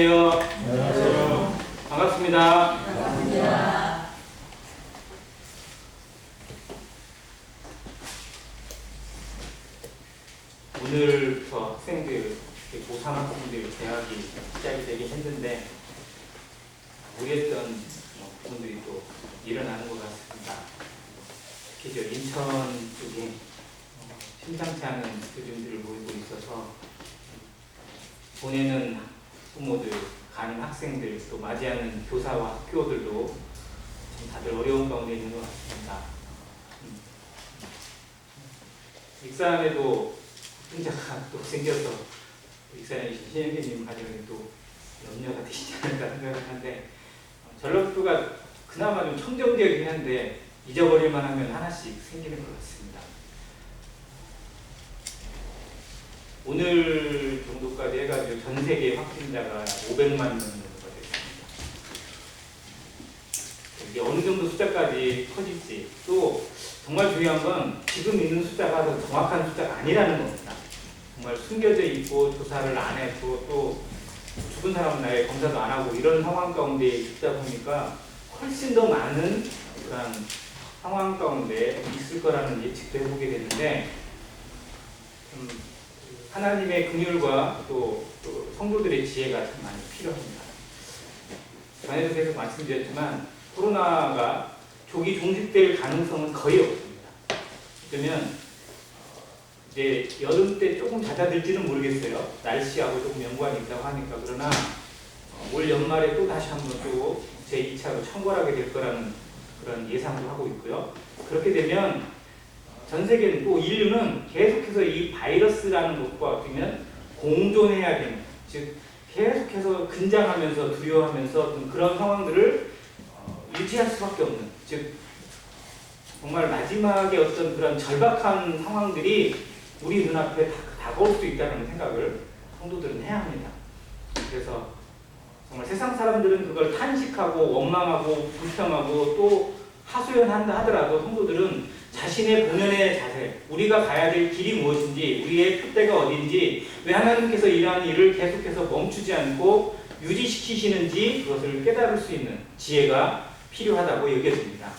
안녕하세요. 반갑습니다. 반갑습니다. 오늘부터 학생들, 고3 학생들 개학이 시작이 되긴 했는데 우려했던 부분들이 또 일어나는 것 같습니다. 특히 저 인천 쪽에 심상치 않은 교준들을 보이고 있어서 보내는 부모들, 가는 학생들, 또 맞이하는 교사와 학교들도 좀 다들 어려운 가운데 있는 것 같습니다. 익산에도 혼자가 또 생겨서 익산의 신현기님 가정에 또 염려가 되시지 않을까 생각하는데 전라북도가 그나마 좀 청정지역이긴 한데 잊어버릴만 하면 하나씩 생기는 것 같습니다. 오늘 정도까지 해가지고 전 세계 확진자가 500만 명 정도가 됐습니다. 이게 어느 정도 숫자까지 커질지, 또 정말 중요한 건 지금 있는 숫자가 더 정확한 숫자가 아니라는 겁니다. 정말 숨겨져 있고 조사를 안 했고 또 죽은 사람은 아예 검사도 안 하고 이런 상황 가운데 있다 보니까 훨씬 더 많은 그런 상황 가운데 있을 거라는 예측도 해보게 되는데 하나님의 긍휼과 또 성도들의 지혜가 참 많이 필요합니다. 전에도 계속 말씀드렸지만 코로나가 조기 종식될 가능성은 거의 없습니다. 그러면 이제 여름 때 조금 잦아들지는 모르겠어요. 날씨하고 조금 연관이 있다고 하니까. 그러나 올 연말에 또 다시 한번 또 제2차로 청궐하게 될 거라는 그런 예상도 하고 있고요. 그렇게 되면 전 세계는 또 인류는 계속해서 이 바이러스라는 것과 어쩌면 공존해야 되는, 즉 계속해서 긴장하면서 두려워하면서 그런 상황들을 유지할 수밖에 없는, 즉 정말 마지막에 어떤 그런 절박한 상황들이 우리 눈앞에 다가올 수 있다는 생각을 성도들은 해야 합니다. 그래서 정말 세상 사람들은 그걸 탄식하고 원망하고 불평하고 또 하소연한다 하더라도 성도들은 자신의 본연의 자세, 우리가 가야 될 길이 무엇인지, 우리의 표대가 어딘지, 왜 하나님께서 이러한 일을 계속해서 멈추지 않고 유지시키시는지 그것을 깨달을 수 있는 지혜가 필요하다고 여겨집니다.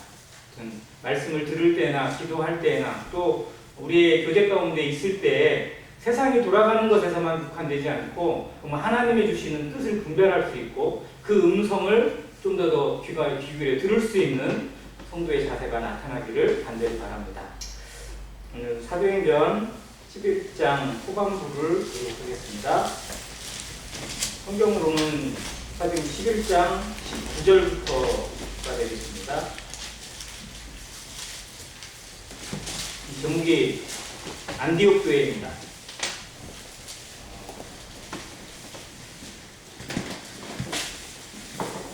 말씀을 들을 때나 기도할 때나 또 우리의 교제 가운데 있을 때 세상이 돌아가는 것에서만 국한되지 않고 정말 하나님이 주시는 뜻을 분별할 수 있고 그 음성을 좀 더 귀가 기울여 들을 수 있는 성도의 자세가 나타나기를 간절히 바랍니다. 오늘 사도행전 11장 후반부를 읽어보겠습니다. 성경으로는 사도행전 11장 19절부터가 되겠습니다. 이 제목이 안디옥 교회입니다.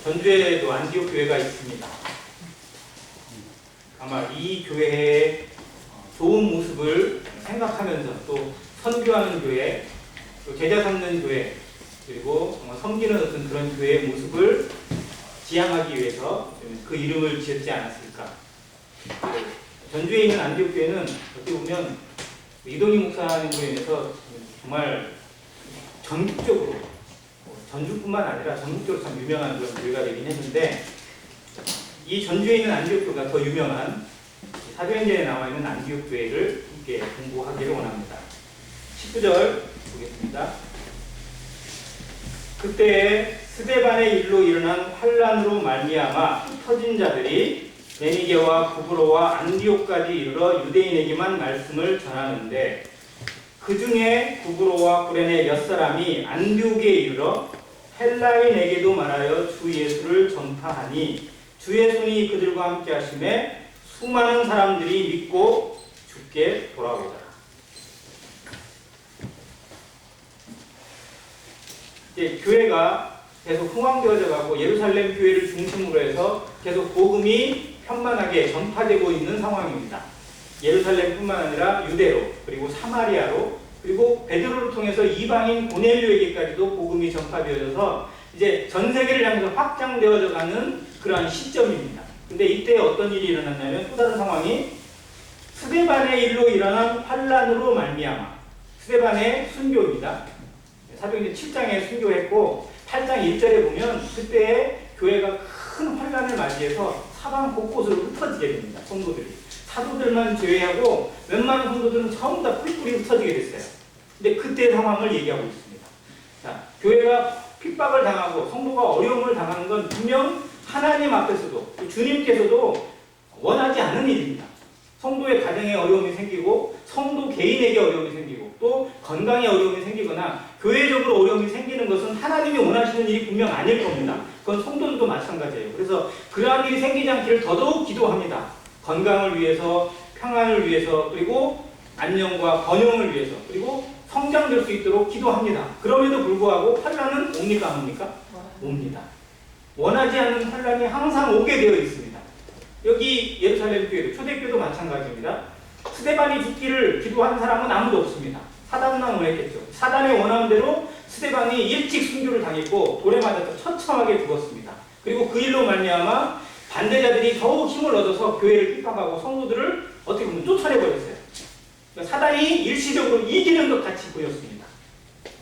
전주에도 안디옥 교회가 있습니다. 아마 이 교회의 좋은 모습을 생각하면서 또 선교하는 교회, 또 제자 삼는 교회, 그리고 정말 섬기는 어떤 그런 교회의 모습을 지향하기 위해서 그 이름을 지었지 않았을까. 전주에 있는 안디옥 교회는 어떻게 보면 이동희 목사님으로 인해서 정말 전국적으로, 전주뿐만 아니라 전국적으로 참 유명한 그런 교회가 되긴 했는데, 이 전주에 있는 안디옥 교회가 더 유명한 사도행전에 나와 있는 안디옥 교회를 함께 공부하기를 원합니다. 19절 보겠습니다. 그때 스데반의 일로 일어난 환란으로 말미암아 터진 자들이 베니게와 구브로와 안디옥까지 이르러 유대인에게만 말씀을 전하는데, 그 중에 구브로와 구레네 몇 사람이 안디옥에 이르러 헬라인에게도 말하여 주 예수를 전파하니 주의 손이 그들과 함께 하심에 수많은 사람들이 믿고 주께 돌아오더라. 이제 교회가 계속 흥왕되어져 가고 예루살렘 교회를 중심으로 해서 계속 복음이 편만하게 전파되고 있는 상황입니다. 예루살렘뿐만 아니라 유대로, 그리고 사마리아로, 그리고 베드로를 통해서 이방인 고넬료에게까지도 복음이 전파되어져서 이제 전 세계를 향해서 확장되어져 가는 그러한 시점입니다. 근데 이때 어떤 일이 일어났냐면 또 다른 상황이 스데반의 일로 일어난 환란으로 말미암아, 스데반의 순교입니다. 사도행전 7장에 순교했고 8장 1절에 보면 그때 교회가 큰 환란을 맞이해서 사방 곳곳으로 흩어지게 됩니다. 성도들이. 사도들만 제외하고 웬만한 성도들은 전부 다 뿌리뿌리 흩어지게 됐어요. 근데 그때 상황을 얘기하고 있습니다. 자, 교회가 핍박을 당하고 성도가 어려움을 당하는 건 분명 하나님 앞에서도 주님께서도 원하지 않은 일입니다. 성도의 가정에 어려움이 생기고 성도 개인에게 어려움이 생기고 또 건강에 어려움이 생기거나 교회적으로 어려움이 생기는 것은 하나님이 원하시는 일이 분명 아닐 겁니다. 그건 성도들도 마찬가지예요. 그래서 그러한 일이 생기지 않기를 더더욱 기도합니다. 건강을 위해서, 평안을 위해서, 그리고 안녕과 번영을 위해서, 그리고 성장될 수 있도록 기도합니다. 그럼에도 불구하고 환란은 옵니까 안 옵니까? 옵니다. 원하지 않는 환란이 항상 오게 되어 있습니다. 여기 예루살렘 교회도 초대교회도 마찬가지입니다. 스데반이 죽기를 기도한 사람은 아무도 없습니다. 사단만 원했겠죠. 사단의 원하는 대로 스데반이 일찍 순교를 당했고 돌에 맞아서 처참하게 죽었습니다. 그리고 그 일로 말미암아 반대자들이 더욱 힘을 얻어서 교회를 핍박하고 성도들을 어떻게 보면 쫓아내버렸어요. 그러니까 사단이 일시적으로 이기는 것 같이 보였습니다.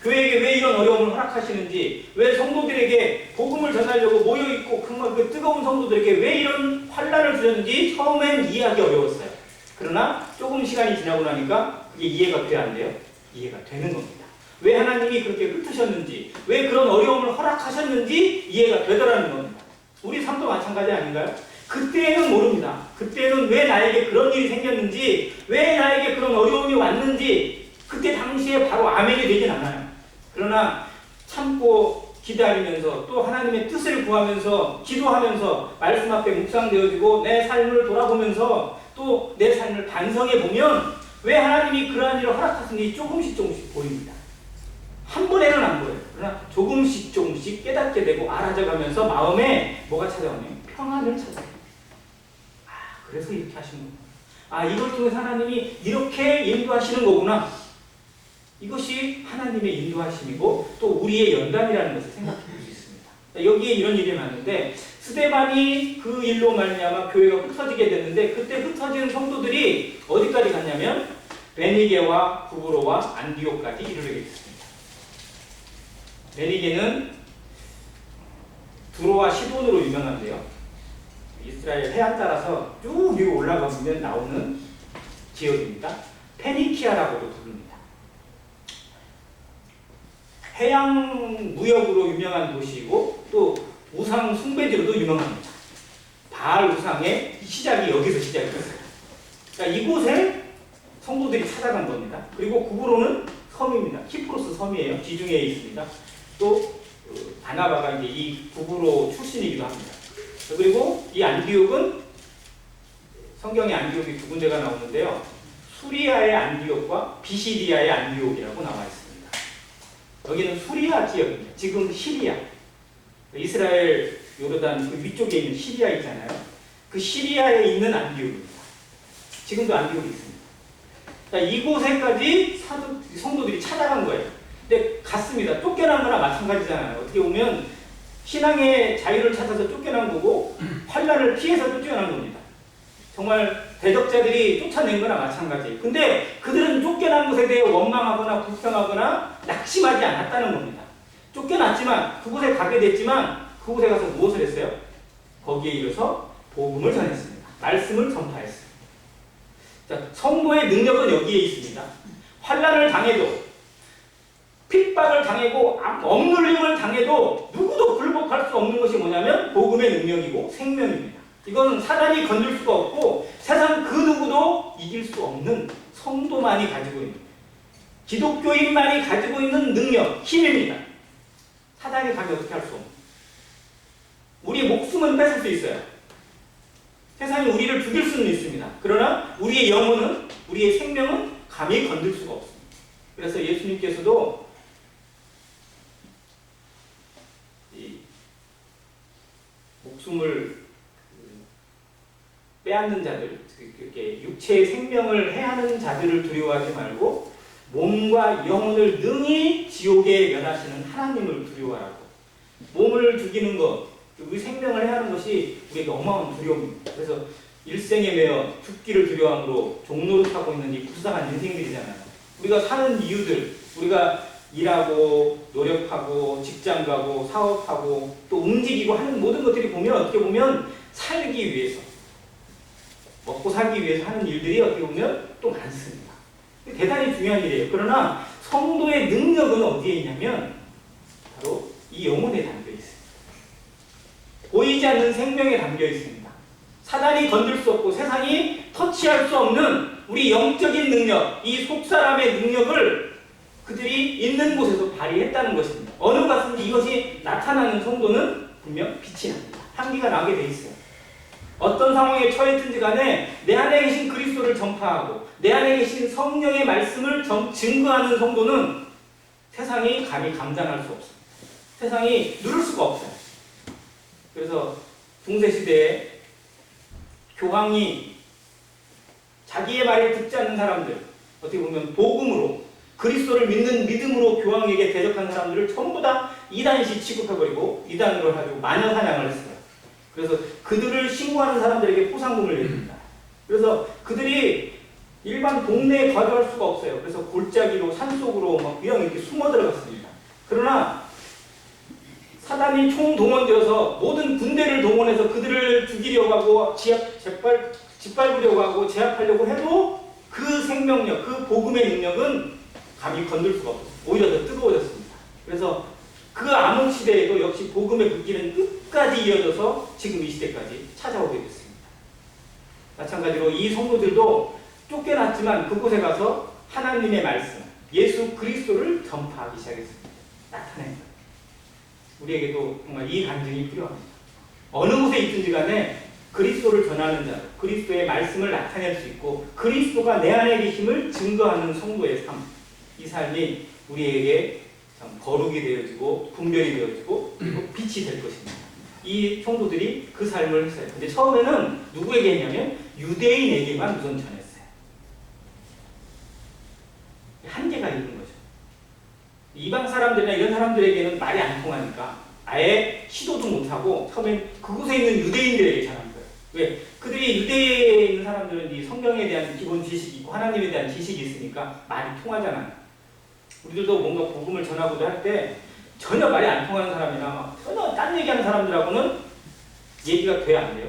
교회에게 왜 이런 어려움을 허락하시는지, 왜 성도들에게 복음을 전하려고 모여있고 그 뜨거운 성도들에게 왜 이런 환란을 주셨는지 처음엔 이해하기 어려웠어요. 그러나 조금 시간이 지나고 나니까 그게 이해가 돼야 안 돼요? 이해가 되는 겁니다. 왜 하나님이 그렇게 흩으셨는지, 왜 그런 어려움을 허락하셨는지 이해가 되더라는 겁니다. 우리 삶도 마찬가지 아닌가요? 그때는 모릅니다. 그때는 왜 나에게 그런 일이 생겼는지, 왜 나에게 그런 어려움이 왔는지 그때 당시에 바로 아멘이 되진 않아요. 그러나 참고 기다리면서 또 하나님의 뜻을 구하면서 기도하면서 말씀 앞에 묵상되어지고 내 삶을 돌아보면서 또 내 삶을 반성해 보면 왜 하나님이 그러한 일을 허락하시는지 조금씩 보입니다. 한 번에는 안 보여요. 그러나 조금씩 깨닫게 되고 알아져가면서 마음에 뭐가 찾아오냐면 평안을 찾아요. 그래서 이렇게 하시는 거구나. 이걸 통해서 하나님이 이렇게 인도하시는 거구나. 이것이 하나님의 인도하심이고 또 우리의 연단이라는 것을 생각해 볼 수 있습니다. 여기에 이런 일이 많은데 스데반이 그 일로 말미암아 교회가 흩어지게 됐는데 그때 흩어진 성도들이 어디까지 갔냐면 베니게와 구브로와 안디옥까지 이르게 됐습니다. 베니게는 두로와 시돈으로 유명한데요. 이스라엘 해안 따라서 쭉 위로 올라가면 나오는 지역입니다. 페니키아라고도 부릅니다. 해양 무역으로 유명한 도시이고 또 우상 숭배지로도 유명합니다. 바알 우상의 시작이 여기서 시작이 됐어요. 그러니까 이곳에 성도들이 찾아간 겁니다. 그리고 구브로는 섬입니다. 키프로스 섬이에요. 지중해에 있습니다. 또 바나바가 이제 이 구브로 출신이기도 합니다. 그리고 이 안디옥은 성경에 안디옥이 두 군데가 나오는데요. 수리아의 안디옥과 비시디아의 안디옥이라고 나와 있습니다. 여기는 수리아 지역입니다. 지금 시리아, 이스라엘 요르단 그 위쪽에 있는 시리아 있잖아요. 그 시리아에 있는 안디옥입니다. 지금도 안디옥이 있습니다. 그러니까 이곳에까지 성도들이 찾아간 거예요. 근데 갔습니다. 쫓겨난 거나 마찬가지잖아요. 어떻게 보면 신앙의 자유를 찾아서 쫓겨난 거고 환란을 피해서 쫓겨난 겁니다. 정말 대적자들이 쫓아낸 거나 마찬가지예요. 근데 그들은 쫓겨난 것에 대해 원망하거나 불평하거나 낙심하지 않았다는 겁니다. 쫓겨났지만 그곳에 가게 됐지만 그곳에 가서 무엇을 했어요? 거기에 이르서 복음을 전했습니다. 말씀을 전파했습니다. 자, 성도의 능력은 여기에 있습니다. 환란을 당해도 핍박을 당하고 억눌림을 당해도 누구도 굴복할 수 없는 것이 뭐냐면 복음의 능력이고 생명입니다. 이건 사단이 건들 수가 없고 세상 그 누구도 이길 수 없는 성도만이 가지고 있는 기독교인만이 가지고 있는 능력, 힘입니다. 사단이 감히 어떻게 할 수 없는 우리의 목숨은 뺏을 수 있어요. 세상이 우리를 죽일 수는 있습니다. 그러나 우리의 영혼은 우리의 생명은 감히 건들 수가 없습니다. 그래서 예수님께서도 목숨을 빼앗는 자들, 이렇게 육체의 생명을 해하는 자들을 두려워하지 말고 몸과 영혼을 능히 지옥에 면하시는 하나님을 두려워하라고. 몸을 죽이는 것, 우리 생명을 해하는 것이 우리에게 어마어마한 두려움입니다. 그래서 일생에 매여 죽기를 두려워함으로 종로를 타고 있는 이 불쌍한 인생들이잖아요. 우리가 사는 이유들, 우리가 일하고 노력하고 직장 가고 사업하고 또 움직이고 하는 모든 것들이 보면 어떻게 보면 살기 위해서 먹고 살기 위해서 하는 일들이 어떻게 보면 또 많습니다. 대단히 중요한 일이에요. 그러나 성도의 능력은 어디에 있냐면 바로 이 영혼에 담겨 있습니다. 보이지 않는 생명에 담겨 있습니다. 사단이 건들 수 없고 세상이 터치할 수 없는 우리 영적인 능력, 이 속사람의 능력을 그들이 있는 곳에서 발휘했다는 것입니다. 어느 것인지 이것이 나타나는 성도는 분명 빛이 납니다. 향기가 나게 돼 있어요. 어떤 상황에 처했든지 간에 내 안에 계신 그리스도를 전파하고 내 안에 계신 성령의 말씀을 증거하는 성도는 세상이 감히 감당할 수 없습니다. 세상이 누를 수가 없어요. 그래서 중세시대에 교황이 자기의 말을 듣지 않는 사람들, 어떻게 보면 복음으로 그리스도를 믿는 믿음으로 교황에게 대적한 사람들을 전부 다 이단시 취급해버리고 이단으로 가지고 마녀 사냥을 했어요. 그래서 그들을 신고하는 사람들에게 포상금을 내줍니다. 그래서 그들이 일반 동네에 거주할 수가 없어요. 그래서 골짜기로 산속으로 막 그냥 이렇게 숨어 들어갔습니다. 그러나 사단이 총동원되어서 모든 군대를 동원해서 그들을 죽이려고 하고 짓밟으려고 하고 제압하려고 해도 그 생명력, 그 복음의 능력은 감히 건들 수가 없었어요. 오히려 더 뜨거워졌습니다. 그래서 그 암흑 시대에도 역시 복음의 불길은 끝까지 이어져서 지금 이 시대까지 찾아오게 됐습니다. 마찬가지로 이 성도들도 쫓겨났지만 그곳에 가서 하나님의 말씀, 예수 그리스도를 전파하기 시작했습니다. 나타냅니다. 우리에게도 정말 이 간증이 필요합니다. 어느 곳에 있든지 간에 그리스도를 전하는 자, 그리스도의 말씀을 나타낼 수 있고 그리스도가 내 안에 계심을 증거하는 성도의 삶, 이 삶이 우리에게 참 거룩이 되어지고 분별이 되어지고 그리고 빛이 될 것입니다. 이 성도들이 그 삶을 했어요. 근데 처음에는 누구에게 했냐면 유대인에게만 우선 전했어요. 한계가 있는 거죠. 이방 사람들이나 이런 사람들에게는 말이 안 통하니까 아예 시도도 못하고 처음엔 그곳에 있는 유대인들에게 전한 거예요. 왜? 그들이 유대에 있는 사람들은 이 성경에 대한 기본 지식이 있고 하나님에 대한 지식이 있으니까 말이 통하잖아요. 우리들도 뭔가 복음을 전하고자 할 때 전혀 말이 안 통하는 사람이나 막 전혀 딴 얘기하는 사람들하고는 얘기가 돼야 안 돼요.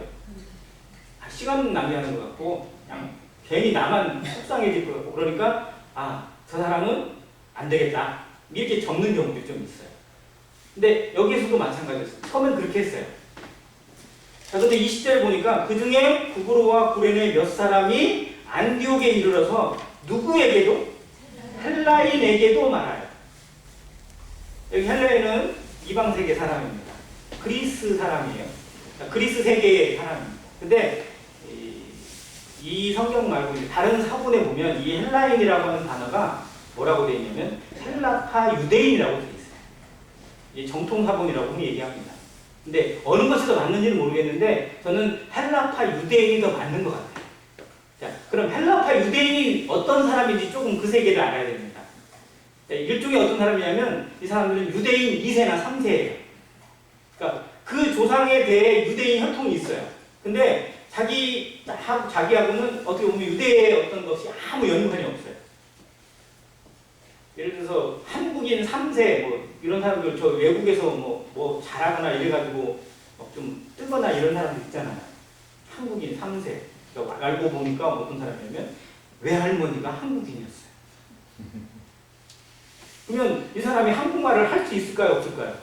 시간 낭비하는 것 같고 그냥 괜히 나만 속상해질 것 같고 그러니까 저 사람은 안 되겠다. 이렇게 접는 경우도 좀 있어요. 근데 여기에서도 마찬가지였어요. 처음엔 그렇게 했어요. 자, 근데 20절에 보니까 그 중에 구브로와 구레네 몇 사람이 안디옥에 이르러서 누구에게도? 헬라인에게도 말하여. 여기 헬라인은 이방 세계 사람입니다. 그리스 사람이에요. 그리스 세계의 사람입니다. 근데 이 성경 말고 다른 사본에 보면 이 헬라인이라고 하는 단어가 뭐라고 되어 있냐면 헬라파 유대인이라고 되어 있어요. 이 정통 사본이라고 얘기합니다. 근데 어느 것이 더 맞는지는 모르겠는데 저는 헬라파 유대인이 더 맞는 것 같아요. 자, 그럼 헬라파 유대인이 어떤 사람인지 조금 그 세계를 알아야 됩니다. 자, 일종의 어떤 사람이냐면 이 사람들은 유대인 2세나 3세예요. 그러니까 그 조상에 대해 유대인 혈통이 있어요. 근데 자기하고는 어떻게 보면 유대의 어떤 것이 아무 연관이 없어요. 예를 들어서 한국인 3세 뭐 이런 사람들 저 외국에서 뭐 잘하거나 이래가지고 좀 뜨거나 이런 사람들 있잖아요. 한국인 3세. 그러니까 알고 보니까 어떤 사람이냐면 외할머니가 한국인이었어요. 그러면 이 사람이 한국말을 할 수 있을까요? 없을까요?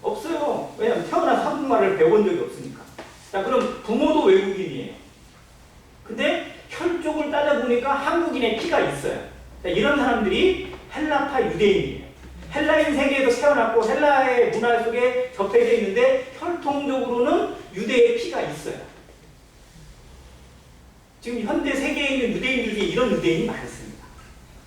없어요. 왜냐하면 태어나서 한국말을 배운 적이 없으니까. 자, 그럼 부모도 외국인이에요. 근데 혈족을 따져보니까 한국인의 피가 있어요. 자, 이런 사람들이 헬라파 유대인이에요. 헬라인 세계에도 태어났고 헬라의 문화 속에 접해져 있는데 혈통적으로는 유대의 피가 있어요. 지금 현대 세계에 있는 유대인들 중에 이런 유대인이 많습니다.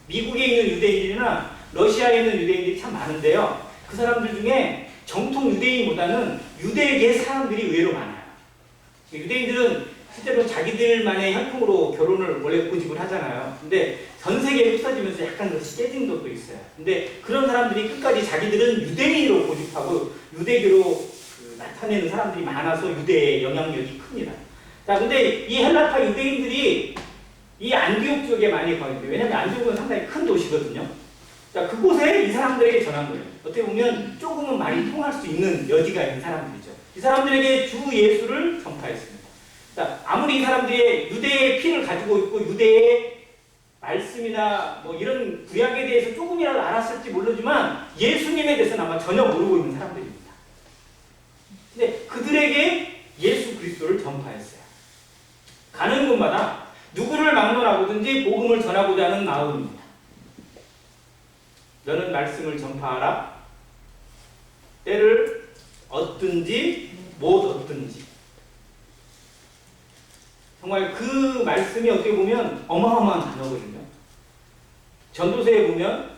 미국에 있는 유대인들이나 러시아에 있는 유대인들이 참 많은데요. 그 사람들 중에 정통 유대인보다는 유대계 사람들이 의외로 많아요. 유대인들은 실제로 자기들만의 혈통으로 결혼을 원래 고집을 하잖아요. 근데 전 세계에 흩어지면서 약간 그것이 깨진 것도 있어요. 근데 그런 사람들이 끝까지 자기들은 유대인으로 고집하고 유대교로 나타내는 사람들이 많아서 유대의 영향력이 큽니다. 자, 근데 이 헬라파 유대인들이 이 안디옥 지역에 많이 거했는데 왜냐면 안디옥은 상당히 큰 도시거든요. 자, 그곳에 이 사람들에게 전한 거예요. 어떻게 보면 조금은 말이 통할 수 있는 여지가 있는 사람들이죠. 이 사람들에게 주 예수를 전파했습니다. 자, 아무리 이 사람들이 유대의 피를 가지고 있고 유대의 말씀이나 뭐 이런 구약에 대해서 조금이라도 알았을지 모르지만 예수님에 대해서는 아마 전혀 모르고 있는 사람들입니다. 근데 그들에게 예수 그리스도를 전파했어요. 가는 곳마다 누구를 막론하고든지 복음을 전하고자 하는 마음입니다. 너는 말씀을 전파하라. 때를 얻든지 못 얻든지. 정말 그 말씀이 어떻게 보면 어마어마한 단어거든요. 전도서에 보면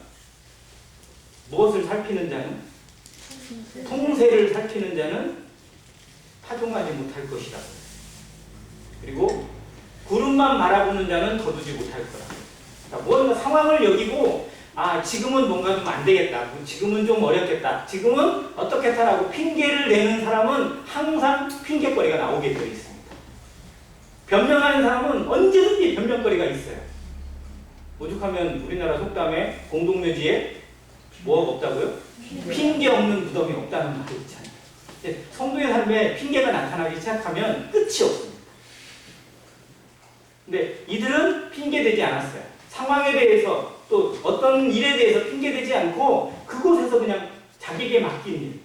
무엇을 살피는 자는 통세를 살피는 자는 파종하지 못할 것이다. 그리고 구름만 바라보는 자는 거두지 못할 거라. 그러니까 뭔가 상황을 여기고 지금은 뭔가 좀 안 되겠다. 지금은 좀 어렵겠다. 지금은 어떻겠다라고 핑계를 대는 사람은 항상 핑계거리가 나오게 되어 있습니다. 변명하는 사람은 언제든지 변명거리가 있어요. 오죽하면 우리나라 속담에 공동묘지에 뭐가 없다고요? 핑계 없는 무덤이 없다는 말이 있잖아요. 성도의 삶에 핑계가 나타나기 시작하면 끝이 없습니다. 근데 이들은 핑계대지 않았어요. 상황에 대해서 또 어떤 일에 대해서 핑계대지 않고 그곳에서 그냥 자기에게 맡긴 일,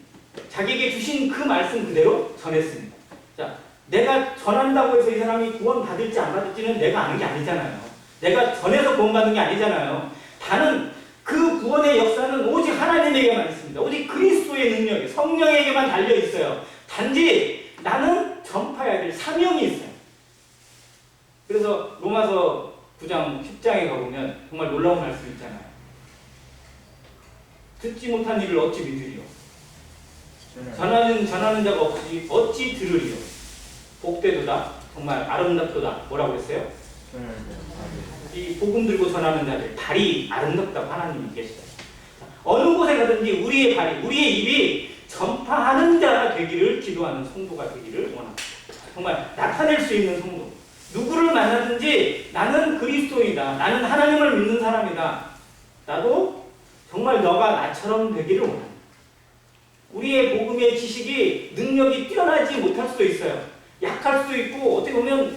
자기에게 주신 그 말씀 그대로 전했습니다. 자, 내가 전한다고 해서 이 사람이 구원 받을지 안 받을지는 내가 아는 게 아니잖아요. 내가 전해서 구원 받는 게 아니잖아요. 다는 그 구원의 역사는 오직 하나님에게만 있습니다. 오직 그리스도의 능력이 성령에게만 달려 있어요. 단지 나는 전파해야 될 사명이 있어요. 그래서 로마서 9장 10장에 가보면 정말 놀라운 말씀 있잖아요. 듣지 못한 일을 어찌 믿으리요? 전하는 자가 어찌 들으리요? 복되도다. 정말 아름답도다. 뭐라고 했어요? 이 복음 들고 전하는 자들 발이 아름답다고 하나님이 계시다. 어느 곳에 가든지 우리의 발이, 우리의 입이 전파하는 자가 되기를 기도하는 성도가 되기를 원합니다. 정말 나타낼 수 있는 성도. 누구를 만나든지 나는 그리스도이다. 나는 하나님을 믿는 사람이다. 나도 정말 너가 나처럼 되기를 원합니다. 우리의 복음의 지식이 능력이 뛰어나지 못할 수도 있어요. 약할 수도 있고 어떻게 보면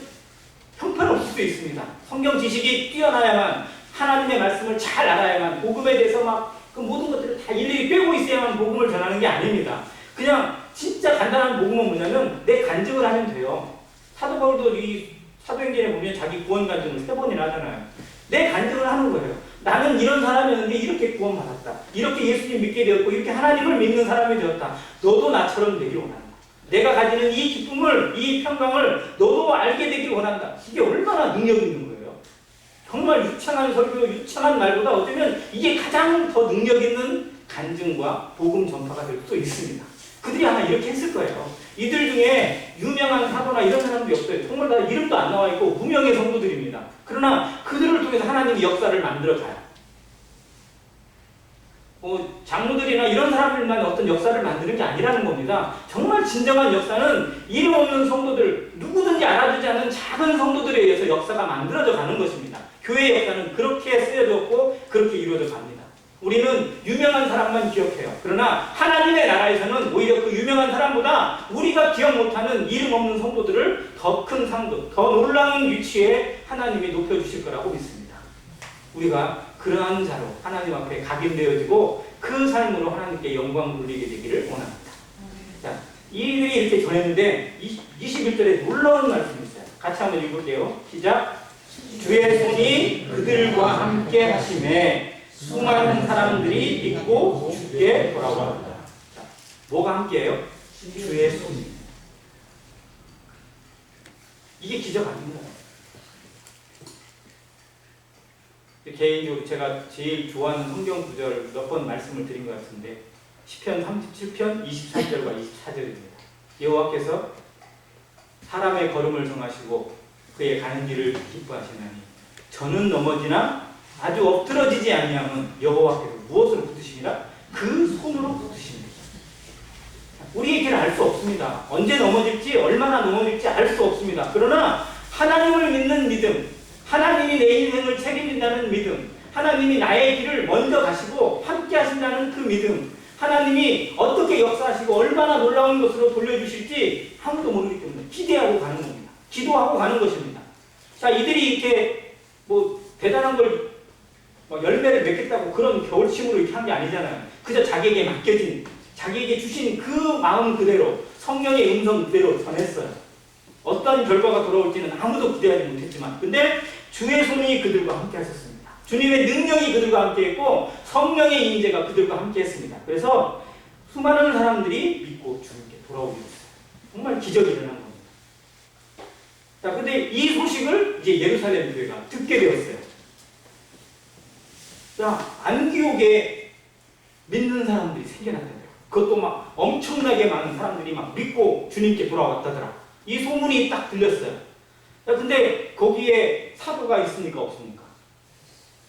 형편없을 수도 있습니다. 성경 지식이 뛰어나야만 하나님의 말씀을 잘 알아야만 복음에 대해서 막 그 모든 것들을 다 일일이 빼고 있어야만 복음을 전하는 게 아닙니다. 그냥 진짜 간단한 복음은 뭐냐면 내 간증을 하면 돼요. 사도 바울도 이 사도행전에 보면 자기 구원 간증을 3번이나 하잖아요. 내 간증을 하는 거예요. 나는 이런 사람이었는데 이렇게 구원받았다. 이렇게 예수님 믿게 되었고 이렇게 하나님을 믿는 사람이 되었다. 너도 나처럼 되기를 원한다. 내가 가지는 이 기쁨을, 이 평강을 너도 알게 되기를 원한다. 이게 얼마나 능력 있는 거예요. 정말 유창한 설교, 유창한 말보다 어쩌면 이게 가장 더 능력 있는 간증과 복음 전파가 될 수도 있습니다. 그들이 아마 이렇게 했을 거예요. 이들 중에 유명한 사도나 이런 사람들이 없어요. 정말 다 이름도 안 나와 있고 무명의 성도들입니다. 그러나 그들을 통해서 하나님이 역사를 만들어가요. 장로들이나 이런 사람들만 어떤 역사를 만드는 게 아니라는 겁니다. 정말 진정한 역사는 이름 없는 성도들, 누구든지 알아주지 않는 작은 성도들에 의해서 역사가 만들어져 가는 것입니다. 교회의 역사는 그렇게 쓰여졌고 그렇게 이루어져 갑니다. 우리는 유명한 사람만 기억해요. 그러나 하나님의 나라에서는 오히려 그 유명한 사람보다 우리가 기억 못하는 이름 없는 성도들을 더 큰 상도, 더 놀라운 위치에 하나님이 높여주실 거라고 믿습니다. 우리가 그러한 자로 하나님 앞에 각인되어지고 그 삶으로 하나님께 영광 돌리게 되기를 원합니다. 자, 이들이 이렇게 전했는데 21절에 놀라운 말씀이 있어요. 같이 한번 읽을게요. 시작. 주의 손이 그들과 함께 하심에 수많은 사람들이 믿고 주께 돌아왔다. 자, 뭐가 함께해요? 주의 손이. 이게 기적 아닌가요? 개인적으로 제가 제일 좋아하는 성경 구절을 몇 번 말씀을 드린 것 같은데 시편 37편 23절과 24절입니다. 여호와께서 사람의 걸음을 정하시고 그의 가는 길을 기뻐하시나니 저는 넘어지나 아주 엎드러지지 아니함은 여호와께서 무엇을 붙으시니라? 그 손으로 붙으십니다. 우리의 길을 알 수 없습니다. 언제 넘어질지 얼마나 넘어질지 알 수 없습니다. 그러나 하나님을 믿는 믿음, 하나님이 내 인생을 책임진다는 믿음, 하나님이 나의 길을 먼저 가시고 함께 하신다는 그 믿음, 하나님이 어떻게 역사하시고 얼마나 놀라운 것으로 돌려주실지 아무도 모르기 때문에 기대하고 가는 겁니다. 기도하고 가는 것입니다. 자, 이들이 이렇게 뭐 대단한 걸 열매를 맺겠다고 그런 겨울침으로 이렇게 한 게 아니잖아요. 그저 자기에게 맡겨진, 자기에게 주신 그 마음 그대로 성령의 음성 그대로 전했어요. 어떤 결과가 돌아올지는 아무도 기대하지 못했지만, 근데 주의 손이 그들과 함께 하셨습니다. 주님의 능력이 그들과 함께 했고 성령의 임재가 그들과 함께 했습니다. 그래서 수많은 사람들이 믿고 주님께 돌아오게 됐어요. 정말 기적이 일어난 겁니다. 자, 근데 이 소식을 이제 예루살렘 교회가 듣게 되었어요. 자, 안디옥에 믿는 사람들이 생겨났다고요. 그것도 막 엄청나게 많은 사람들이 막 믿고 주님께 돌아왔다더라. 이 소문이 딱 들렸어요. 자, 근데 거기에 사도가 있습니까? 없습니까?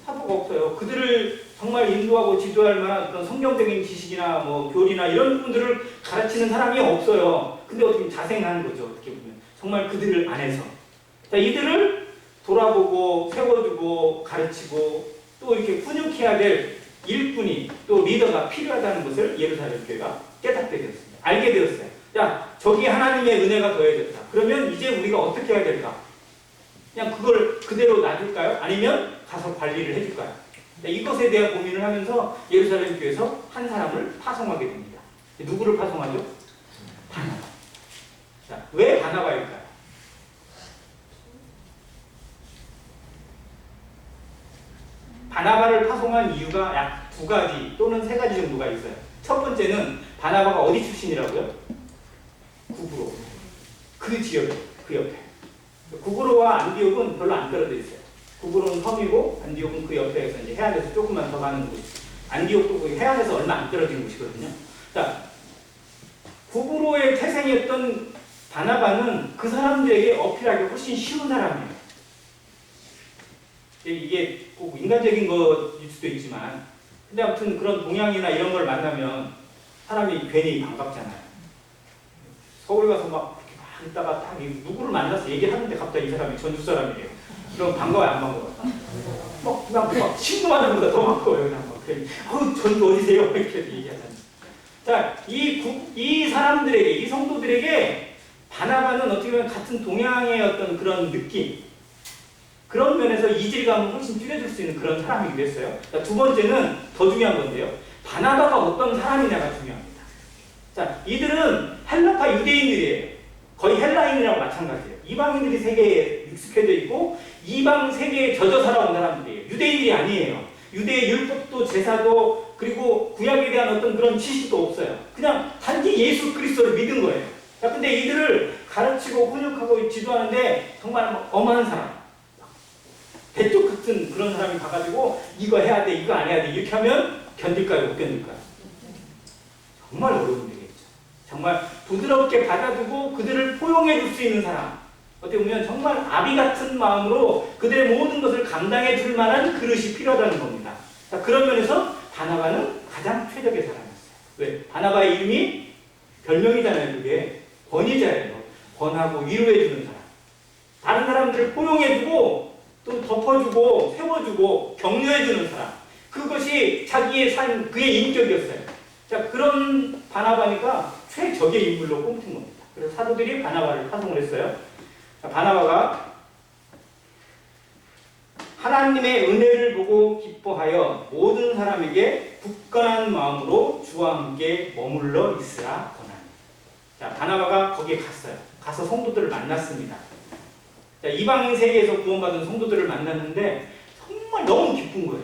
사도가 없어요. 그들을 정말 인도하고 지도할 만한 어떤 성경적인 지식이나 뭐 교리나 이런 분들을 가르치는 사람이 없어요. 근데 어떻게 보면 자생한 거죠. 어떻게 보면 정말 그들을 안에서. 자, 이들을 돌아보고 세워주고 가르치고 또 이렇게 훈육해야 될 일꾼이 또 리더가 필요하다는 것을 예루살렘 교회가 깨닫게 되었습니다. 알게 되었어요. 자, 저기 하나님의 은혜가 더해졌다. 그러면 이제 우리가 어떻게 해야 될까? 그냥 그걸 그대로 놔둘까요? 아니면 가서 관리를 해줄까요? 자, 이것에 대한 고민을 하면서 예루살렘 교회에서 한 사람을 파송하게 됩니다. 누구를 파송하죠? 바나바. 자, 왜 바나바일까요? 바나바를 파송한 이유가 약 2가지 또는 3가지 정도가 있어요. 첫 번째는 바나바가 어디 출신이라고요? 구브로. 그 지역, 그 옆에. 구브로와 안디옥은 별로 안 떨어져 있어요. 구브로는 섬이고 안디옥은 그 옆에서 이제 해안에서 조금만 더 가는 곳. 안디옥도 그 해안에서 얼마 안 떨어진 곳이거든요. 자, 구브로의 태생이었던 바나바는 그 사람들에게 어필하기 훨씬 쉬운 사람이에요. 이게 꼭 인간적인 것일 수도 있지만, 근데 아무튼 그런 동양이나 이런 걸 만나면 사람이 괜히 반갑잖아요. 서울 가서 막 있다가 딱 누구를 만나서 얘기하는데 갑자기 이 사람이 전주 사람이에요. 그럼 반가워요, 안 반가워요? 그냥 막 친구하는 것보다 더 반가워요. 그냥 막 그래. 전주 어디세요? 이렇게 얘기하잖아요. 자, 이 사람들에게, 이 성도들에게 바나바는 어떻게 보면 같은 동양의 어떤 그런 느낌, 그런 면에서 이질감을 훨씬 줄여줄 수 있는 그런 사람이기도 했어요. 자, 두 번째는 더 중요한 건데요. 바나바가 어떤 사람이냐가 중요합니다. 자, 이들은 헬라파 유대인들이에요. 거의 헬라인이라고 마찬가지예요. 이방인들이 세계에 익숙해져 있고 이방 세계에 젖어 살아온 사람들이에요. 유대인들이 아니에요. 유대의 율법도 제사도 그리고 구약에 대한 어떤 그런 지식도 없어요. 그냥 단지 예수 그리스도를 믿은 거예요. 자, 근데 이들을 가르치고 훈육하고 지도하는데 정말 엄한 사람, 대쪽 같은 그런 사람이 가가지고 이거 해야 돼, 이거 안 해야 돼 이렇게 하면 견딜까요? 못 견딜까요? 정말 어려운 일이겠죠. 정말 부드럽게 받아두고 그들을 포용해 줄 수 있는 사람, 어떻게 보면 정말 아비 같은 마음으로 그들의 모든 것을 감당해 줄 만한 그릇이 필요하다는 겁니다. 자, 그런 면에서 바나바는 가장 최적의 사람이었어요. 왜? 바나바의 이름이 별명이잖아요. 그게 권위자예요. 권하고 위로해 주는 사람, 다른 사람들을 포용해 주고 또 덮어주고 세워주고 격려해주는 사람, 그것이 자기의 삶, 그의 인격이었어요. 자, 그런 바나바니까 최적의 인물로 꼽힌 겁니다. 그래서 사도들이 바나바를 파송을 했어요. 자, 바나바가 하나님의 은혜를 보고 기뻐하여 모든 사람에게 굳건한 마음으로 주와 함께 머물러 있으라 권하니. 자, 바나바가 거기에 갔어요. 가서 성도들을 만났습니다. 자, 이방인 세계에서 구원받은 성도들을 만났는데 정말 너무 기쁜 거예요.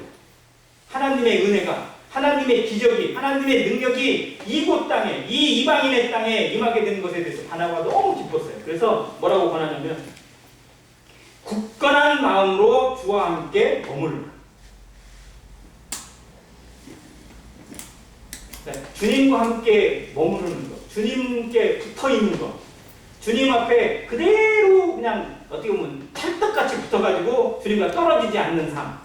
하나님의 은혜가, 하나님의 기적이, 하나님의 능력이 이곳 땅에, 이 이방인의 땅에 임하게 된 것에 대해서 바나바가 너무 기뻤어요. 그래서 뭐라고 권하냐면 굳건한 마음으로 주와 함께 머물라. 주님과 함께 머무르는 것, 주님께 붙어있는 것, 주님 앞에 그대로 그냥 어떻게 보면 찰떡같이 붙어가지고 주님과 떨어지지 않는 삶,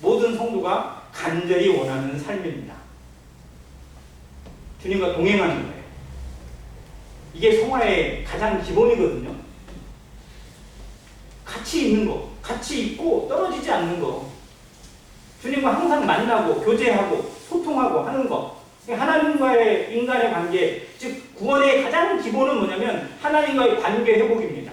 모든 성도가 간절히 원하는 삶입니다. 주님과 동행하는 거예요. 이게 성화의 가장 기본이거든요. 같이 있는 거, 같이 있고 떨어지지 않는 거. 주님과 항상 만나고 교제하고 소통하고 하는 것. 하나님과의 인간의 관계, 즉 구원의 가장 기본은 뭐냐면 하나님과의 관계 회복입니다.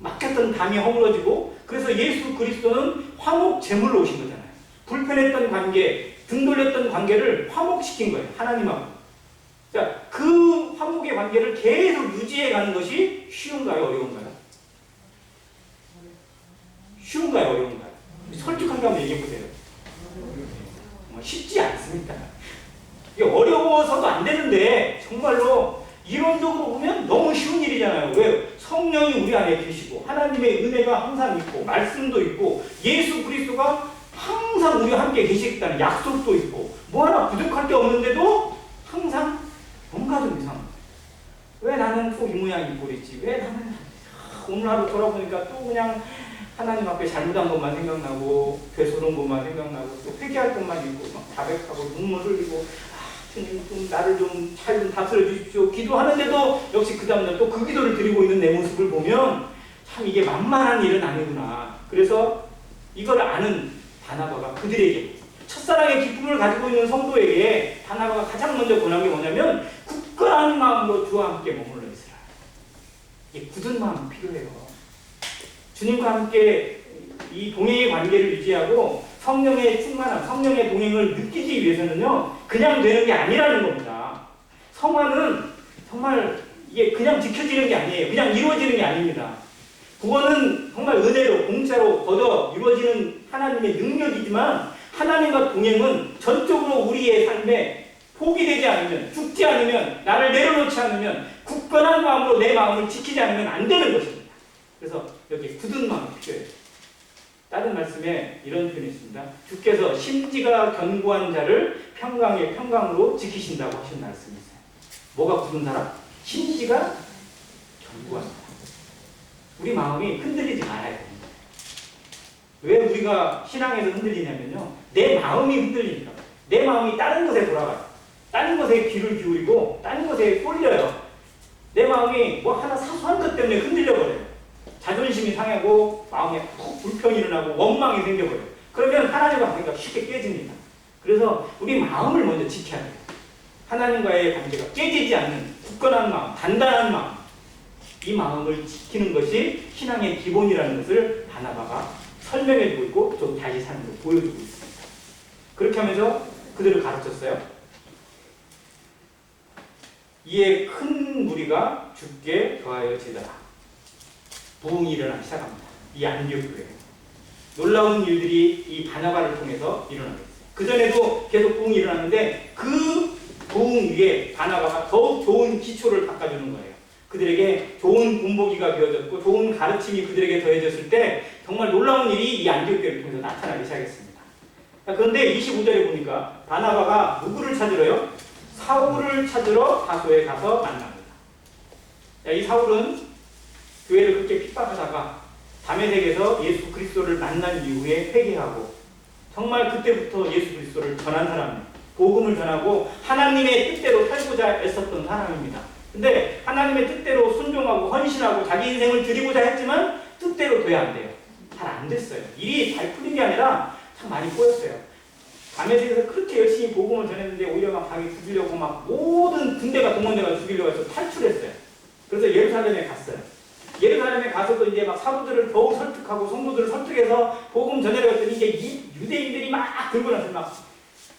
막혔던 담이 허물어지고, 그래서 예수 그리스도는 화목 제물로 오신 거잖아요. 불편했던 관계, 등 돌렸던 관계를 화목시킨 거예요. 하나님하고. 자, 그 화목의 관계를 계속 유지해 가는 것이 쉬운가요? 어려운가요? 쉬운가요? 어려운가요? 솔직하게 한번 얘기해 보세요. 쉽지 않습니다. 이게 어려워서도 안 되는데 정말로 이론적으로 보면 너무 쉬운 일이잖아요. 왜? 성령이 우리 안에 계시고 하나님의 은혜가 항상 있고 말씀도 있고 예수 그리스도가 항상 우리와 함께 계시겠다는 약속도 있고 뭐 하나 부족할 게 없는데도 항상 뭔가 좀 이상한 거예요. 왜 나는 또 이 모양이 꼴이지? 왜 나는 오늘 하루 돌아보니까 또 그냥 하나님 앞에 잘못한 것만 생각나고 괴스러운 것만 생각나고 또 회개할 것만 있고 막 자백하고 눈물 흘리고 주님 좀 나를 좀 잘 좀 다스려 주십시오 기도하는데도 역시 그 다음날 또 그 기도를 드리고 있는 내 모습을 보면 참 이게 만만한 일은 아니구나. 그래서 이걸 아는 바나바가 그들에게 첫사랑의 기쁨을 가지고 있는 성도에게 바나바가 가장 먼저 권한 게 뭐냐면 굳건한 마음으로 주와 함께 머물러 있으라. 이게 굳은 마음이 필요해요. 주님과 함께 이 동행의 관계를 유지하고 성령의 충만함, 성령의 동행을 느끼기 위해서는요, 그냥 되는 게 아니라는 겁니다. 성화는 정말 이게 그냥 지켜지는 게 아니에요. 그냥 이루어지는 게 아닙니다. 구원은 정말 은혜로, 공짜로 얻어 이루어지는 하나님의 능력이지만 하나님과 동행은 전적으로 우리의 삶에 포기되지 않으면, 죽지 않으면, 나를 내려놓지 않으면, 굳건한 마음으로 내 마음을 지키지 않으면 안 되는 것입니다. 그래서 여기 굳은 마음이 필요해요. 다른 말씀에 이런 표현이 있습니다. 주께서 심지가 견고한 자를 평강으로 지키신다고 하신 말씀이 있어요. 뭐가 굳은 사람? 심지가 견고한 사람. 우리 마음이 흔들리지 말아야 됩니다. 왜 우리가 신앙에서 흔들리냐면요, 내 마음이 흔들리니까. 내 마음이 다른 것에 돌아가요. 다른 것에 귀를 기울이고 다른 것에 쏠려요. 내 마음이 뭐 하나 사소한 것 때문에 흔들려버려요. 자존심이 상하고 마음에 푹 불평이 일어나고 원망이 생겨버려요. 그러면 하나님과 관계가 쉽게 깨집니다. 그래서 우리 마음을 먼저 지켜야 돼요. 하나님과의 관계가 깨지지 않는 굳건한 마음, 단단한 마음, 이 마음을 지키는 것이 신앙의 기본이라는 것을 바나바가 설명해주고 있고 또 자기 삶으로 보여주고 있습니다. 그렇게 하면서 그들을 가르쳤어요. 이에 큰 무리가 주께 더하여지더라. 부흥이 일어나기 시작합니다. 이 안디옥 교회. 놀라운 일들이 이 바나바를 통해서 일어나고 있어요. 그전에도 계속 부흥이 일어났는데 그 부흥 위에 바나바가 더욱 좋은 기초를 닦아주는 거예요. 그들에게 좋은 본보기가 되어졌고 좋은 가르침이 그들에게 더해졌을 때 정말 놀라운 일이 이 안디옥 교회를 통해서 나타나기 시작했습니다. 그런데 25절에 보니까 바나바가 누구를 찾으러요? 사울을 찾으러 다소에 가서 만납니다. 이 사울은 교회를 그렇게 핍박하다가 다메섹에서 예수 그리스도를 만난 이후에 회개하고 정말 그때부터 예수 그리스도를 전한 사람입니다. 복음을 전하고 하나님의 뜻대로 살고자 애썼던 사람입니다. 근데 하나님의 뜻대로 순종하고 헌신하고 자기 인생을 드리고자 했지만 뜻대로 돼야 안 돼요. 잘 안 됐어요. 일이 잘 풀린 게 아니라 참 많이 꼬였어요. 다메섹에서 그렇게 열심히 복음을 전했는데 오히려 막 자기 죽이려고 막 모든 군대가 동원돼가 죽이려고 해서 탈출했어요. 그래서 예루살렘에 갔어요. 예루살렘에 가서도 이제 막 사도들을 더욱 설득하고 성도들을 설득해서 복음 전해려 했더니 이제 이 유대인들이 막 들고 나서 막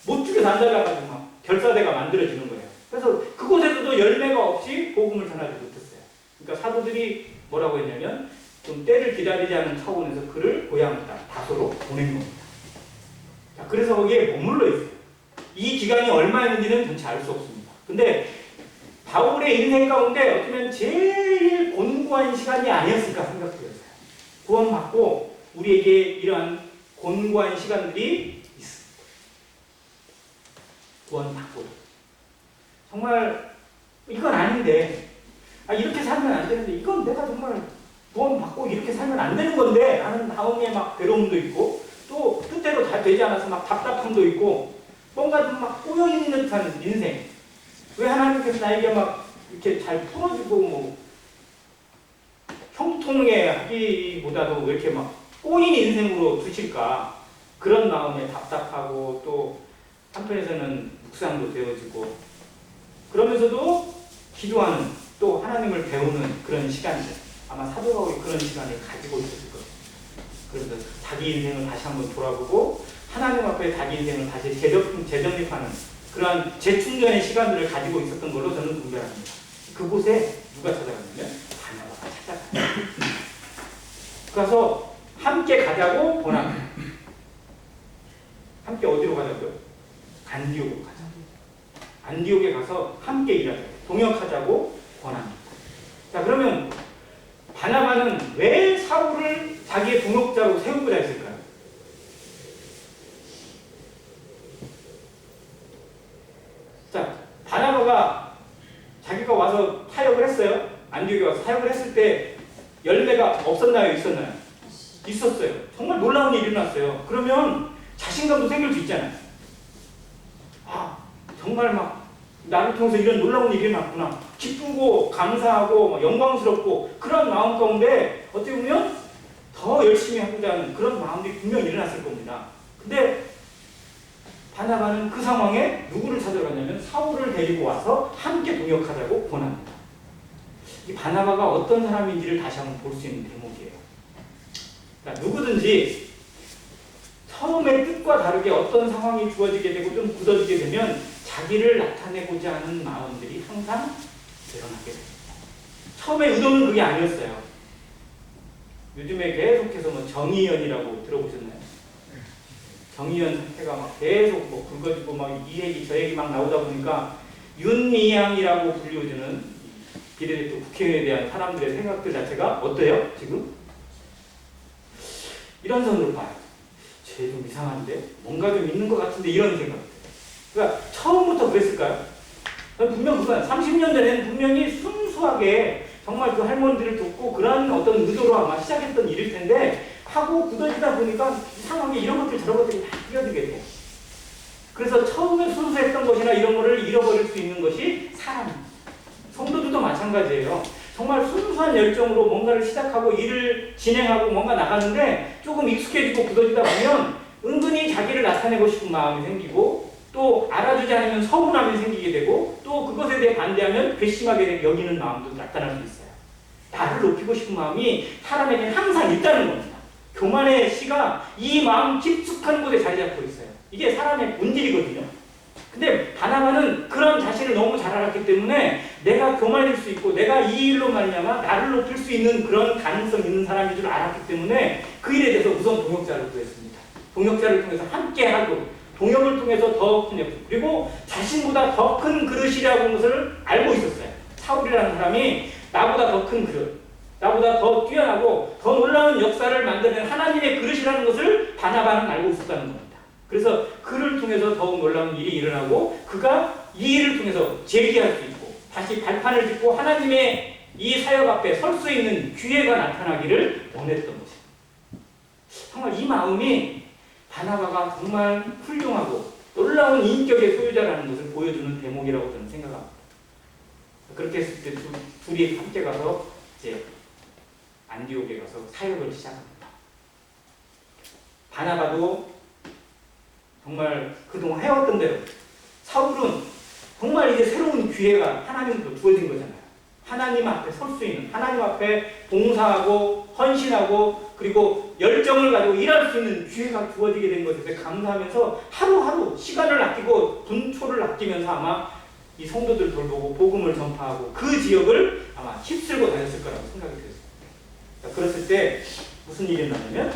못 죽여서 안 잘라가지고 막 결사대가 만들어지는 거예요. 그래서 그곳에서도 열매가 없이 복음을 전하지 못했어요. 그러니까 사도들이 뭐라고 했냐면 좀 때를 기다리지 않은 차원에서 그를 고향 다소로 보낸 겁니다. 자, 그래서 거기에 머물러 있어요. 이 기간이 얼마였는지는 전체 알 수 없습니다. 근데 바울의 인생 가운데 어쩌면 제일 곤고한 시간이 아니었을까 생각되어요. 구원받고 우리에게 이러한 곤고한 시간들이 있습니다. 구원받고 정말 이건 아닌데 이렇게 살면 안 되는데 이건 내가 정말 구원받고 이렇게 살면 안 되는 건데 하는 마음에 막 괴로움도 있고 또 뜻대로 다 되지 않아서 막 답답함도 있고 뭔가 좀 막 꼬여있는 듯한 인생. 왜 하나님께서 나에게 막 이렇게 잘 풀어주고 뭐 형통하게 하기보다도 왜 이렇게 막 꼬인 인생으로 두실까? 그런 마음에 답답하고 또 한편에서는 묵상도 되어지고 그러면서도 기도하는 또 하나님을 배우는 그런 시간들 아마 사도 바울이 그런 시간을 가지고 있었을 거예요. 그래서 자기 인생을 다시 한번 돌아보고 하나님 앞에 자기 인생을 다시 재정립하는 그러한 재충전의 시간들을 가지고 있었던 걸로 저는 분별합니다. 그곳에 누가 찾아갔냐면 바나바가 찾아갔어요. 그래서 함께 가자고 권합니다. 함께 어디로 가자고요? 안디옥으로 가자고. 안디옥에 가서 함께 일하자고, 동역하자고 권합니다. 자, 그러면 바나바는 왜 사울을 자기의 동역자로 세우고자 했을까요? 자, 바나바가 자기가 와서 사역을 했어요. 안디옥에 와서 사역을 했을 때 열매가 없었나요? 있었나요? 있었어요. 정말 놀라운 일이 일어났어요. 그러면 자신감도 생길 수 있잖아요. 아, 정말 막 나를 통해서 이런 놀라운 일이 일어났구나. 기쁘고 감사하고 영광스럽고 그런 마음 가운데 어떻게 보면 더 열심히 하고자 하는 그런 마음들이 분명히 일어났을 겁니다. 근데 바나바는 그 상황에 누구를 찾아가냐면 사울을 데리고 와서 함께 동역하자고 권합니다. 이 바나바가 어떤 사람인지를 다시 한번 볼 수 있는 대목이에요. 그러니까 누구든지 처음의 뜻과 다르게 어떤 상황이 주어지게 되고 좀 굳어지게 되면 자기를 나타내고자 하는 마음들이 항상 드러나게 됩니다. 처음에 의도는 그게 아니었어요. 요즘에 계속해서 정의연이라고 들어보셨나요? 정의연 사태가 막 계속 불거지고 막 이 얘기 저 얘기 막 나오다 보니까 윤미향이라고 불리워지는 비례대표 국회의원에 대한 사람들의 생각들 자체가 어때요? 지금? 이런 선으로 봐요. 쟤 좀 이상한데? 뭔가 좀 있는 것 같은데 이런 생각. 그러니까 처음부터 그랬을까요? 분명 그건 30년 전에는 분명히 순수하게 정말 그 할머니들을 돕고 그런 어떤 의도로 아마 시작했던 일일 텐데 하고 굳어지다 보니까 이상하게 이런 것들 저런 것들이 다 끼어들게 돼요. 그래서 처음에 순수했던 것이나 이런 거를 잃어버릴 수 있는 것이 사람입니다. 성도들도 마찬가지예요. 정말 순수한 열정으로 뭔가를 시작하고 일을 진행하고 뭔가 나가는데 조금 익숙해지고 굳어지다 보면 은근히 자기를 나타내고 싶은 마음이 생기고 또 알아주지 않으면 서운함이 생기게 되고 또 그것에 대해 반대하면 괘씸하게 여기는 마음도 나타날 수 있어요. 나를 높이고 싶은 마음이 사람에게는 항상 있다는 겁니다. 교만의 씨가 이 마음 깊숙한 곳에 자리 잡고 있어요. 이게 사람의 본질이거든요. 근데 바나바는 그런 자신을 너무 잘 알았기 때문에 내가 교만해질 수 있고 내가 이 일로 말미암아 나를 높일 수 있는 그런 가능성 있는 사람인 줄 알았기 때문에 그 일에 대해서 우선 동역자를 구했습니다. 동역자를 통해서 함께하고 동역을 통해서 더 큰 역할 그리고 자신보다 더 큰 그릇이라고 하는 것을 알고 있었어요. 사울이라는 사람이 나보다 더 큰 그릇 나보다 더 뛰어나고 더 놀라운 역사를 만드는 하나님의 그릇이라는 것을 바나바는 알고 있었다는 겁니다. 그래서 그를 통해서 더욱 놀라운 일이 일어나고 그가 이 일을 통해서 재기할 수 있고 다시 발판을 짚고 하나님의 이 사역 앞에 설 수 있는 기회가 나타나기를 원했던 것입니다. 정말 이 마음이 바나바가 정말 훌륭하고 놀라운 인격의 소유자라는 것을 보여주는 대목이라고 저는 생각합니다. 그렇게 했을 때 둘이 함께 가서 이제 안디옥에 가서 사역을 시작합니다. 바나바도 정말 그동안 해왔던 대로 사울은 정말 이제 새로운 기회가 하나님으로부터 주어진 거잖아요. 하나님 앞에 설 수 있는, 하나님 앞에 봉사하고 헌신하고 그리고 열정을 가지고 일할 수 있는 기회가 주어지게 된 것에 감사하면서 하루하루 시간을 아끼고 분초를 아끼면서 아마 이 성도들 돌보고 복음을 전파하고 그 지역을 아마 휩쓸고 다녔을 거라고 생각이 들었습니다. 그랬을 때 무슨 일이 일어나냐면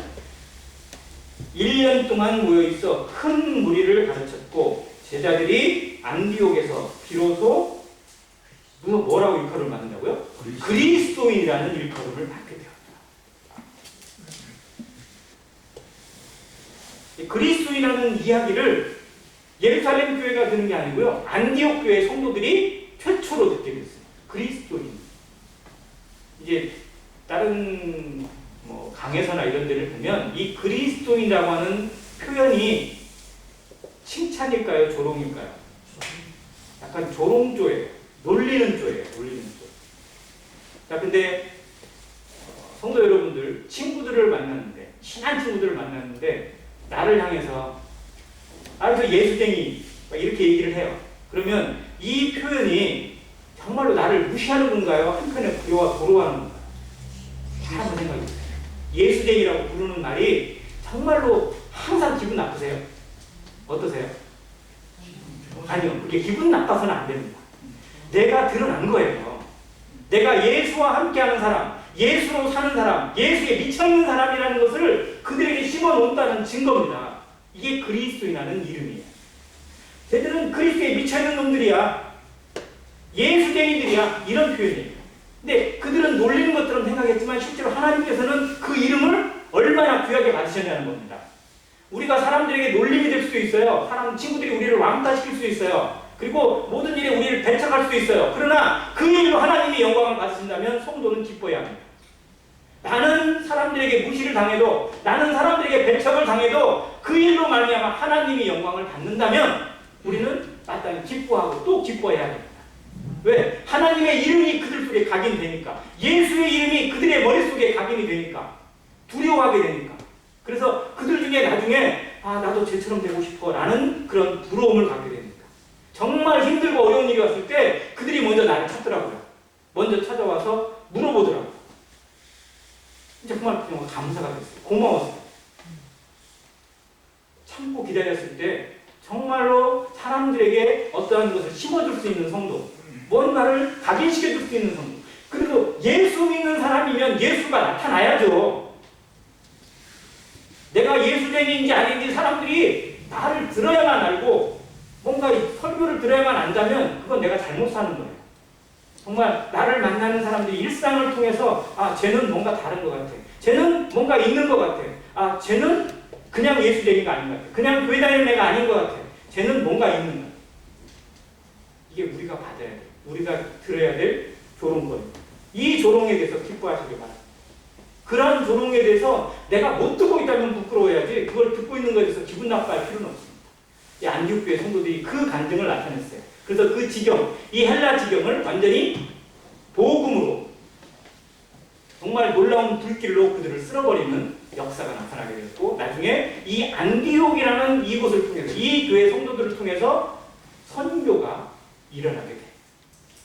1년 동안 모여있어 큰 무리를 가르쳤고 제자들이 안디옥에서 비로소 뭐라고 일컬음을 받는다고요? 그리스도인이라는 일컬음을 받게 되었다. 그리스도인이라는 이야기를 예루살렘 교회가 듣는 게 아니고요. 안디옥 교회 성도들이 최초로 듣게 됐어요. 그리스도인. 이제 다른 강해서나 이런 데를 보면 이 그리스도인이라고 하는 표현이 칭찬일까요? 조롱일까요? 약간 조롱조예요. 놀리는 조예요. 놀리는 조. 자, 근데 성도 여러분들, 친구들을 만났는데 친한 친구들을 만났는데 나를 향해서 저 예수쟁이 이렇게 얘기를 해요. 그러면 이 표현이 정말로 나를 무시하는 건가요? 한편에 부러워하는 건가요? 한번 생각해 보세요. 예수쟁이라고 부르는 말이 정말로 항상 기분 나쁘세요? 어떠세요? 아니요. 그게 기분 나빠서는 안 됩니다. 내가 드러난 거예요. 내가 예수와 함께하는 사람, 예수로 사는 사람, 예수에 미쳐있는 사람이라는 것을 그들에게 심어놓는다는 증거입니다. 이게 그리스도인이라는 이름이에요. 쟤들은 그리스도에 미쳐있는 놈들이야. 예수쟁이들이야. 이런 표현이에요. 근데 그들은 놀리는 것처럼 생각했지만 실제로 하나님께서는 그 이름을 얼마나 귀하게 받으셨냐는 겁니다. 우리가 사람들에게 놀림이 될 수도 있어요. 사람, 친구들이 우리를 왕따시킬 수도 있어요. 그리고 모든 일에 우리를 배척할 수도 있어요. 그러나 그 일로 하나님이 영광을 받으신다면 성도는 기뻐해야 합니다. 나는 사람들에게 무시를 당해도, 나는 사람들에게 배척을 당해도 그 일로 말미암아 하나님이 영광을 받는다면 우리는 마땅히 기뻐하고 또 기뻐해야 합니다. 왜? 하나님의 이름이 그들 속에 각인되니까, 예수의 이름이 그들의 머릿속에 각인이 되니까, 두려워하게 되니까. 그래서 그들 중에 나중에 나도 쟤처럼 되고 싶어 라는 그런 부러움을 갖게 됩니다. 정말 힘들고 어려운 일이 왔을 때 그들이 먼저 나를 찾더라고요. 먼저 찾아와서 물어보더라고요. 정말 감사가 됐어요. 고마웠어요. 참고 기다렸을 때 정말로 사람들에게 어떠한 것을 심어줄 수 있는 성도, 뭔가를 각인시켜줄 수 있는 성도. 그리고 예수 믿는 사람이면 예수가 나타나야죠. 내가 예수쟁이인지 아닌지 사람들이 나를 들어야만 알고 뭔가 설교를 들어야만 안다면 그건 내가 잘못 사는 거예요. 정말 나를 만나는 사람들이 일상을 통해서 쟤는 뭔가 다른 것 같아. 쟤는 뭔가 있는 것 같아. 쟤는 그냥 예수쟁이가 아닌 것 같아. 그냥 교회 다니는 애가 아닌 것 같아. 쟤는 뭔가 있는 것 같아. 이게 우리가 받아야 돼. 우리가 들어야 될 조롱거리입니다. 이 조롱에 대해서 기뻐하시기 바랍니다. 그런 조롱에 대해서 내가 못 듣고 있다면 부끄러워야지 그걸 듣고 있는 것에 대해서 기분 나빠할 필요는 없습니다. 이 안디옥교회 성도들이 그 간증을 나타냈어요. 그래서 그 지경, 이 헬라 지경을 완전히 복음으로 정말 놀라운 불길로 그들을 쓸어버리는 역사가 나타나게 되었고, 나중에 이 안디옥이라는 이곳을 통해서, 이 교회 성도들을 통해서 선교가 일어나게 돼요.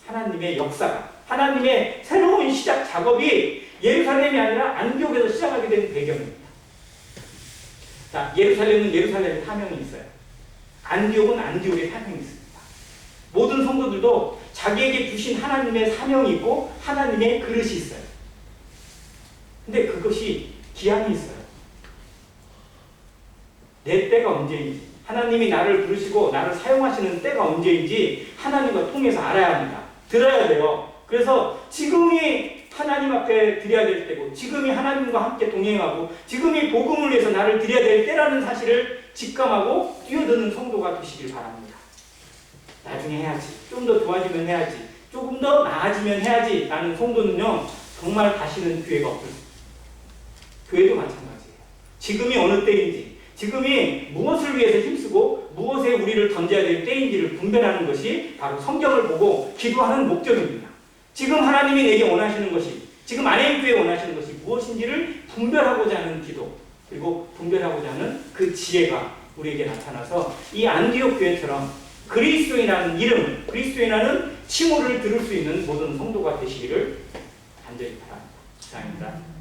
하나님의 역사가, 하나님의 새로운 시작 작업이 예루살렘이 아니라 안디옥에서 시작하게 된 배경입니다. 자, 예루살렘은 예루살렘의 사명이 있어요. 안디옥은 안디옥의 사명이 있습니다. 모든 성도들도 자기에게 주신 하나님의 사명이 있고 하나님의 그릇이 있어요. 근데 그것이 기한이 있어요. 내 때가 언제인지, 하나님이 나를 부르시고 나를 사용하시는 때가 언제인지 하나님과 통해서 알아야 합니다. 들어야 돼요. 그래서 지금이 하나님 앞에 드려야 될 때고, 지금이 하나님과 함께 동행하고, 지금이 복음을 위해서 나를 드려야 될 때라는 사실을 직감하고 뛰어드는 성도가 되시길 바랍니다. 나중에 해야지, 좀 더 좋아지면 해야지, 조금 더 나아지면 해야지 라는 성도는요, 정말 다시는 기회가 없을 수 있습니다. 교회도 마찬가지예요. 지금이 어느 때인지, 지금이 무엇을 위해서 힘쓰고 무엇에 우리를 던져야 될 때인지를 분별하는 것이 바로 성경을 보고 기도하는 목적입니다. 지금 하나님이 내게 원하시는 것이, 지금 안에교회에 원하시는 것이 무엇인지를 분별하고자 하는 기도, 그리고 분별하고자 하는 그 지혜가 우리에게 나타나서 이 안디옥 교회처럼 그리스도인이라는 이름, 그리스도인이라는 칭호를 들을 수 있는 모든 성도가 되시기를 간절히 바랍니다. 감사합니다.